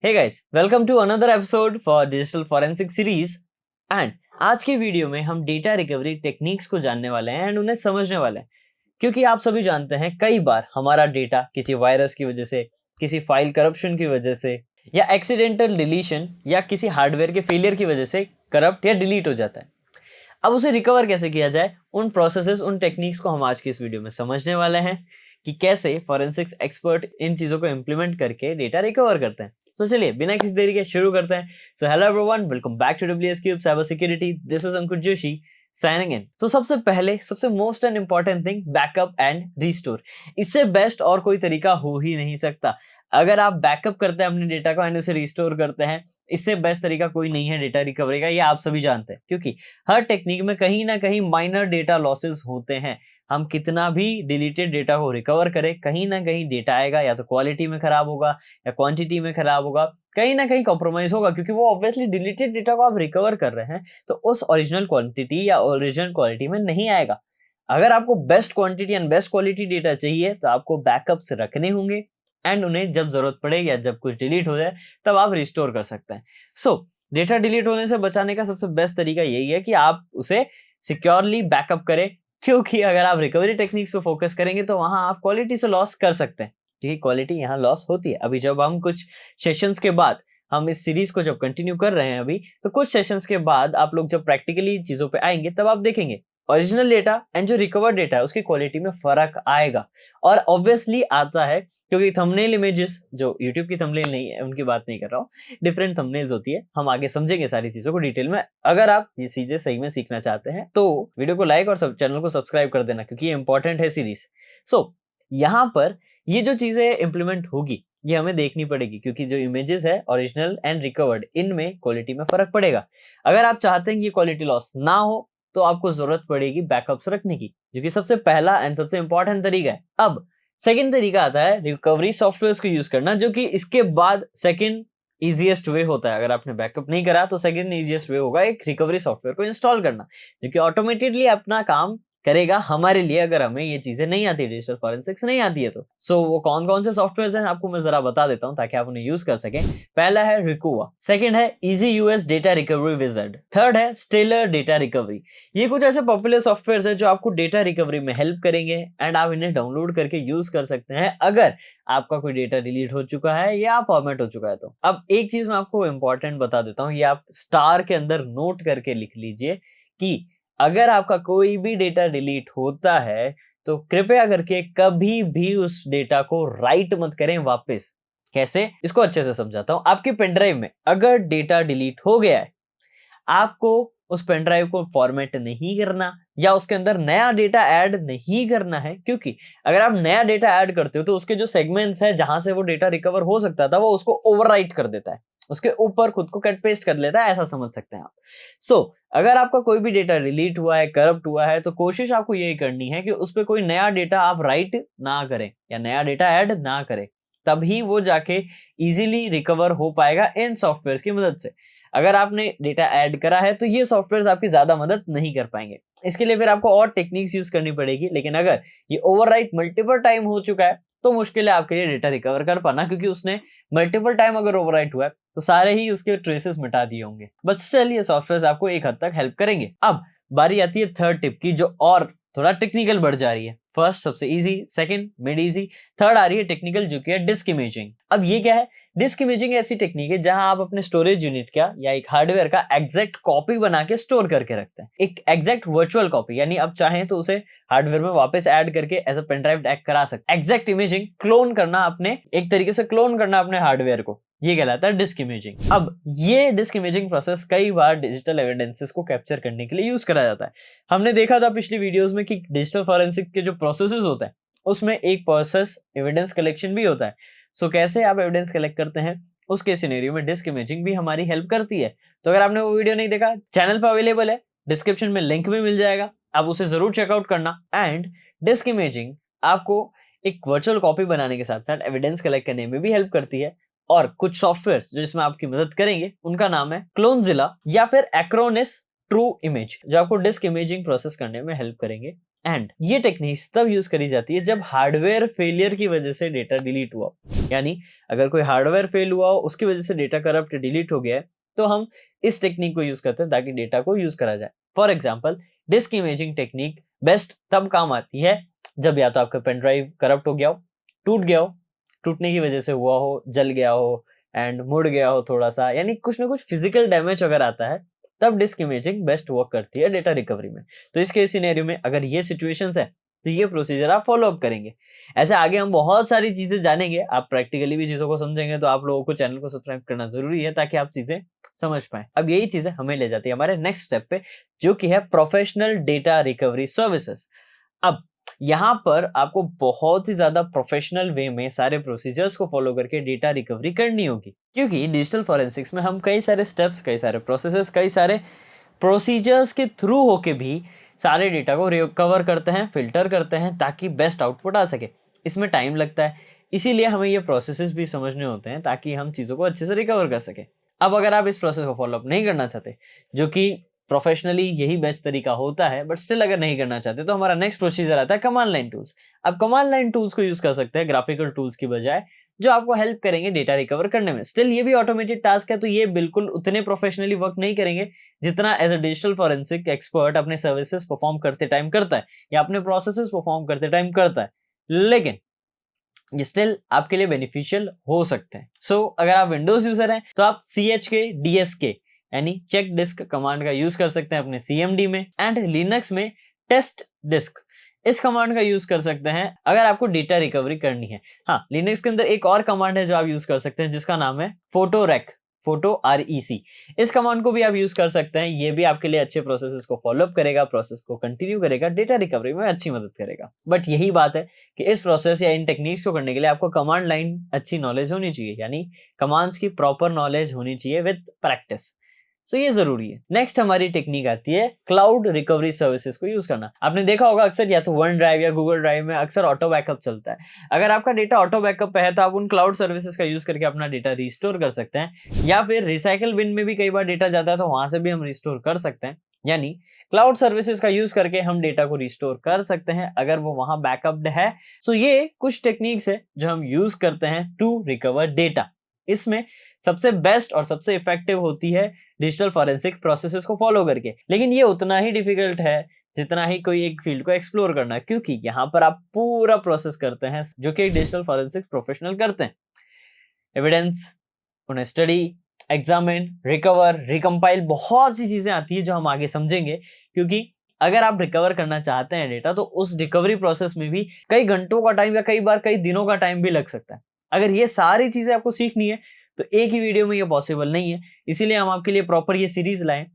Hey guys, welcome to another episode for digital forensic series. And आज की video में हम डेटा रिकवरी टेक्निक्स को जानने वाले हैं एंड उन्हें समझने वाले हैं। क्योंकि आप सभी जानते हैं कई बार हमारा डेटा किसी वायरस की वजह से, किसी फाइल करप्शन की वजह से या एक्सीडेंटल डिलीशन या किसी हार्डवेयर के फेलियर की वजह से करप्ट या डिलीट हो जाता है। अब उसे रिकवर कैसे किया जाए, उन प्रोसेसेस, उन टेक्निक्स को हम आज की इस वीडियो में समझने वाले हैं कि कैसे फॉरेंसिक्स एक्सपर्ट इन चीजों को इम्प्लीमेंट करके डेटा रिकवर करते हैं। तो चलिए बिना किसी देरी के शुरू करते हैं। So hello everyone, welcome back to WS cube cyber security. This is Ankur Joshi signing in. तो सबसे पहले सबसे most and important thing, backup and restore. इससे बेस्ट और कोई तरीका हो ही नहीं सकता। अगर आप बैकअप करते हैं अपने डेटा को एंड उसे रिस्टोर करते हैं, इससे बेस्ट तरीका कोई नहीं है डेटा रिकवरी का। ये आप सभी जानते हैं, क्योंकि हर टेक्निक में कहीं ना कहीं माइनर डेटा लॉसेस होते हैं। हम कितना भी डिलीटेड डेटा को रिकवर करें, कहीं ना कहीं डेटा आएगा, या तो क्वालिटी में खराब होगा या क्वांटिटी में खराब होगा, कहीं ना कहीं कॉम्प्रोमाइज होगा। क्योंकि वो ऑब्वियसली डिलीटेड डेटा को आप रिकवर कर रहे हैं तो उस ओरिजिनल क्वांटिटी या ओरिजिनल क्वालिटी में नहीं आएगा। अगर आपको best quantity and best quality data चाहिए तो आपको बैकअप्स रखने होंगे एंड उन्हें जब जरूरत पड़े या जब कुछ डिलीट हो जाए तब आप रिस्टोर कर सकते हैं। सो डेटा डिलीट होने से बचाने का सबसे बेस्ट तरीका यही है कि आप उसे सिक्योरली बैकअप करें। क्योंकि अगर आप रिकवरी टेक्निक्स पे फोकस करेंगे तो वहां आप क्वालिटी से लॉस कर सकते हैं, क्योंकि क्वालिटी यहाँ लॉस होती है। अभी जब हम कुछ सेशंस के बाद, हम इस सीरीज को जब कंटिन्यू कर रहे हैं अभी, तो कुछ सेशंस के बाद आप लोग जब प्रैक्टिकली चीजों पे आएंगे तब आप देखेंगे ओरिजिनल डेटा एंड जो रिकवर डेटा है उसकी क्वालिटी में फर्क आएगा। और ऑब्वियसली आता है, क्योंकि थंबनेल इमेजेस, जो YouTube की थंबनेल नहीं है उनकी बात नहीं कर रहा हूँ, डिफरेंट थंबनेल्स होती है। हम आगे समझेंगे सारी चीजों को डिटेल में। अगर आप ये चीजें सही में सीखना चाहते हैं तो वीडियो को लाइक और चैनल को सब्सक्राइब कर देना, क्योंकि ये इंपॉर्टेंट है सीरीज। सो यहाँ पर ये जो चीजें इंप्लीमेंट होगी ये हमें देखनी पड़ेगी, क्योंकि जो इमेजेस है ओरिजिनल एंड रिकवर्ड, इनमें क्वालिटी में फर्क पड़ेगा। अगर आप चाहते हैं कि क्वालिटी लॉस ना हो तो आपको जरूरत पड़ेगी बैकअप्स रखने की, जो कि सबसे पहला एंड सबसे इंपॉर्टेंट तरीका है। अब सेकंड तरीका आता है रिकवरी सॉफ्टवेयर्स को यूज करना, जो कि इसके बाद सेकंड इजीएस्ट वे होता है। अगर आपने बैकअप नहीं करा तो सेकंड इजीएस्ट वे होगा एक रिकवरी सॉफ्टवेयर को इंस्टॉल करना, जो कि ऑटोमेटिकली अपना काम करेगा हमारे लिए, अगर हमें ये चीजें नहीं आती, डिजिटल फॉरेंसिक्स नहीं आती है तो। सो वो कौन कौन से सॉफ्टवेयर हैं आपको मैं जरा बता देता हूं ताकि आप उन्हें यूज कर सकें। पहला है रिकुआ, सेकंड है easy US data recovery wizard, third है स्टेलर डेटा रिकवरी। ये कुछ ऐसे पॉपुलर सॉफ्टवेयर हैं जो आपको डेटा रिकवरी में हेल्प करेंगे एंड आप इन्हें डाउनलोड करके यूज कर सकते हैं अगर आपका कोई डेटा डिलीट हो चुका है या फॉर्मेट हो चुका है तो। अब एक चीज मैं आपको इंपॉर्टेंट बता देता हूँ, ये आप स्टार के अंदर नोट करके लिख लीजिए कि अगर आपका कोई भी डेटा डिलीट होता है तो कृपया करके कभी भी उस डेटा को राइट मत करें वापस। कैसे, इसको अच्छे से समझाता हूं। आपके पेनड्राइव में अगर डेटा डिलीट हो गया है, आपको उस पेनड्राइव को फॉर्मेट नहीं करना या उसके अंदर नया डेटा ऐड नहीं करना है, क्योंकि अगर आप नया डेटा ऐड करते हो तो उसके जो सेगमेंट्स हैं जहां से वो डेटा रिकवर हो सकता था वो उसको ओवरराइट कर देता है, उसके ऊपर खुद को कट पेस्ट कर लेता है, ऐसा समझ सकते हैं आप। सो अगर आपका कोई भी डेटा डिलीट हुआ है, करप्ट हुआ है, तो कोशिश आपको यही करनी है कि उस पर कोई नया डेटा आप राइट ना करें या नया डेटा ऐड ना करें, तभी वो जाके इजीली रिकवर हो पाएगा इन सॉफ्टवेयर की मदद से। अगर आपने डेटा ऐड करा है तो ये सॉफ्टवेयर आपकी ज्यादा मदद नहीं कर पाएंगे। इसके लिए फिर आपको और टेक्निक्स यूज करनी पड़ेगी, लेकिन अगर ये ओवरराइट मल्टीपल टाइम हो चुका है तो मुश्किल है आपके लिए डेटा रिकवर कर पाना, क्योंकि उसने मल्टीपल टाइम अगर ओवरराइट हुआ है तो सारे ही उसके ट्रेसेस मिटा दिए होंगे। बट स्टिल ये सॉफ्टवेयर आपको एक हद तक हेल्प करेंगे। अब बारी आती है थर्ड टिप की, जो और थोड़ा टेक्निकल बढ़ जा रही है। फर्स्ट सबसे easy, second mid easy, third आ रही है टेक्निकल, जो कि है डिस्क इमेजिंग। अब ये क्या है? डिस्क इमेजिंग ऐसी टेक्निक है जहां आप अपने स्टोरेज यूनिट का या एक हार्डवेयर का एग्जैक्ट कॉपी बना के स्टोर करके रखते हैं, एक एग्जैक्ट वर्चुअल कॉपी। यानी आप चाहें तो उसे हार्डवेयर में वापस ऐड करके as a pen drive add करा सकते हैं। एग्जैक्ट इमेजिंग, क्लोन करना, अपने एक तरीके से क्लोन करना अपने हार्डवेयर को, ये कहलाता है डिस्क इमेजिंग। अब ये डिस्क इमेजिंग प्रोसेस कई बार डिजिटल एविडेंसेस को कैप्चर करने के लिए यूज करा जाता है। हमने देखा था पिछली वीडियोस में कि डिजिटल फॉरेंसिक के जो प्रोसेसेस होते हैं उसमें एक प्रोसेस एविडेंस कलेक्शन भी होता है। सो कैसे आप एविडेंस कलेक्ट करते हैं, उसके सिनेरियो में डिस्क इमेजिंग भी हमारी हेल्प करती है। तो अगर आपने वो वीडियो नहीं देखा, चैनल पर अवेलेबल है, डिस्क्रिप्शन में लिंक भी मिल जाएगा, आप उसे जरूर चेकआउट करना। एंड डिस्क इमेजिंग आपको एक वर्चुअल कॉपी बनाने के साथ साथ एविडेंस कलेक्ट करने में भी हेल्प करती है। और कुछ सॉफ्टवेयर जो इसमें आपकी मदद करेंगे उनका नाम है क्लोनजिला या फिर एक्रोनिस ट्रू इमेज, जो आपको डिस्क इमेजिंग प्रोसेस करने में हेल्प करेंगे। एंड ये टेक्निक्स तब यूज करी जाती है जब हार्डवेयर फेलियर की वजह से डेटा डिलीट हुआ, यानी अगर कोई हार्डवेयर फेल हुआ हो, उसकी वजह से डेटा करप्ट डिलीट हो गया है, तो हम इस टेक्निक को यूज करते हैं ताकि डेटा को यूज करा जाए। For example, disk imaging technique best तब काम आती है जब या तो आपका पेन ड्राइव करप्ट हो गया हो, टूट गया हो, टूटने की वजह से हुआ हो, जल गया हो एंड मुड़ गया हो थोड़ा सा, यानी कुछ ना कुछ फिजिकल डैमेज अगर आता है, तब डिस्क इमेजिंग बेस्ट वर्क करती है डेटा रिकवरी में। तो इसके सिनेरियो में अगर ये सिचुएशंस है तो ये प्रोसीजर आप फॉलो अप करेंगे। ऐसे आगे हम बहुत सारी चीजें जानेंगे, आप प्रैक्टिकली भी चीजों को समझेंगे, तो आप लोगों को चैनल को सब्सक्राइब करना जरूरी है ताकि आप चीजें समझ पाए। अब यही चीजें हमें ले जाती है हमारे नेक्स्ट स्टेप पे, जो कि है प्रोफेशनल डेटा रिकवरी सर्विसेज। अब यहाँ पर आपको बहुत ही ज्यादा प्रोफेशनल वे में सारे प्रोसीजर्स को फॉलो करके डेटा रिकवरी करनी होगी, क्योंकि डिजिटल फॉरेंसिक्स में हम कई सारे स्टेप्स, कई सारे प्रोसेसेस, कई सारे प्रोसीजर्स के थ्रू होके भी सारे डेटा को रिकवर करते हैं, फिल्टर करते हैं ताकि बेस्ट आउटपुट आ सके। इसमें टाइम लगता है, इसीलिए हमें ये प्रोसेसेस भी समझने होते हैं ताकि हम चीज़ों को अच्छे से रिकवर कर सकें। अब अगर आप इस प्रोसेस को फॉलो अप नहीं करना चाहते, जो कि प्रोफेशनली यही बेस्ट तरीका होता है, बट स्टिल अगर नहीं करना चाहते, तो हमारा नेक्स्ट प्रोसीजर आता है कमांड लाइन टूल्स। अब कमांड लाइन टूल्स को यूज कर सकते हैं ग्राफिकल टूल्स की बजाय, जो आपको हेल्प करेंगे डेटा रिकवर करने में। स्टिल ये भी ऑटोमेटेड टास्क है, तो ये बिल्कुल उतने प्रोफेशनली वर्क नहीं करेंगे जितना as a digital forensic expert अपने सर्विसेज परफॉर्म करते टाइम करता है या अपने प्रोसेसेस परफॉर्म करते टाइम करता है, लेकिन ये स्टिल आपके लिए बेनिफिशियल हो सकते हैं। अगर आप विंडोज यूजर हैं तो आप CHK DSK यानी चेक डिस्क कमांड का यूज कर सकते हैं अपने CMD में, एंड लिनक्स में टेस्ट डिस्क इस कमांड का यूज कर सकते हैं अगर आपको डेटा रिकवरी करनी है। हाँ, लिनक्स के अंदर एक और कमांड है जो आप यूज कर सकते हैं, जिसका नाम है फोटोरेक, फोटो REC। इस कमांड को भी आप यूज कर सकते हैं, ये भी आपके लिए अच्छे प्रोसेसेस को फॉलो अप करेगा, प्रोसेस को कंटिन्यू करेगा, डेटा रिकवरी में अच्छी मदद करेगा। बट यही बात है कि इस प्रोसेस या इन टेक्निक्स को करने के लिए आपको कमांड लाइन अच्छी नॉलेज होनी चाहिए, यानी कमांड्स की प्रॉपर नॉलेज होनी चाहिए विद प्रैक्टिस। ये जरूरी है। नेक्स्ट हमारी टेक्निक आती है क्लाउड रिकवरी सर्विसेज को यूज करना। आपने देखा होगा अक्सर या तो वन ड्राइव या गूगल ड्राइव में अक्सर ऑटो बैकअप चलता है। अगर आपका डेटा ऑटो बैकअप पे है तो आप उन क्लाउड सर्विसेज का यूज करके अपना डेटा रिस्टोर कर सकते हैं, या फिर रिसाइकल बिन में भी कई बार डेटा जाता है तो वहां से भी हम रिस्टोर कर सकते हैं। यानी क्लाउड सर्विसेज का यूज करके हम डेटा को रिस्टोर कर सकते हैं अगर वो वहां बैकअप्ड है। ये कुछ टेक्निक्स है जो हम यूज करते हैं टू रिकवर डेटा। इसमें सबसे बेस्ट और सबसे इफेक्टिव होती है डिजिटल फॉरेंसिक प्रोसेसेस को फॉलो करके, लेकिन ये उतना ही डिफिकल्ट है जितना ही कोई एक फील्ड को एक्सप्लोर करना, क्योंकि यहाँ पर आप पूरा प्रोसेस करते हैं जो कि एक डिजिटल फॉरेंसिक प्रोफेशनल करते हैं। एविडेंस, उन्हें स्टडी, एग्जामिन, रिकवर, रिकम्पाइल, बहुत सी चीजें आती है जो हम आगे समझेंगे। क्योंकि अगर आप रिकवर करना चाहते हैं डेटा, तो उस रिकवरी प्रोसेस में भी कई घंटों का टाइम या कई बार कई दिनों का टाइम भी लग सकता है। अगर ये सारी चीजें आपको सीखनी है तो एक ही वीडियो में ये पॉसिबल नहीं है, इसीलिए हम आपके लिए प्रॉपर ये सीरीज लाएं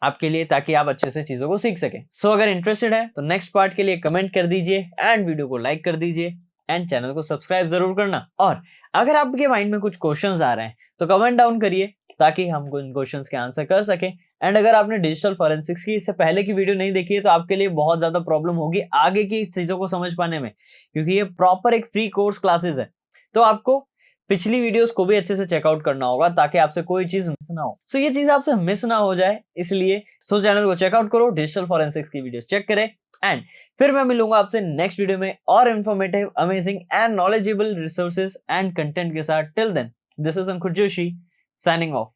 आपके लिए, ताकि आप अच्छे से चीजों को सीख सकें। अगर इंटरेस्टेड है तो नेक्स्ट पार्ट के लिए कमेंट कर दीजिए एंड वीडियो को लाइक कर दीजिए एंड चैनल को सब्सक्राइब जरूर करना। और अगर आपके माइंड में कुछ क्वेश्चंस आ रहे हैं तो कमेंट डाउन करिए ताकि हम उन क्वेश्चंस के आंसर कर सकें। एंड अगर आपने डिजिटल फॉरेंसिक्स की इससे पहले की वीडियो नहीं देखी है तो आपके लिए बहुत ज्यादा प्रॉब्लम होगी आगे की चीजों को समझ पाने में, क्योंकि ये प्रॉपर एक फ्री कोर्स क्लासेस है। तो आपको पिछली वीडियोस को भी अच्छे से चेकआउट करना होगा ताकि आपसे कोई चीज मिस ना हो। ये चीज आपसे मिस ना हो जाए, इसलिए चैनल को चेकआउट करो, डिजिटल फॉरेंसिक्स की वीडियोस चेक करें, एंड फिर मैं मिलूंगा आपसे नेक्स्ट वीडियो में और informative, amazing and knowledgeable resources and content के साथ। Till then, this is Ankur Joshi signing of.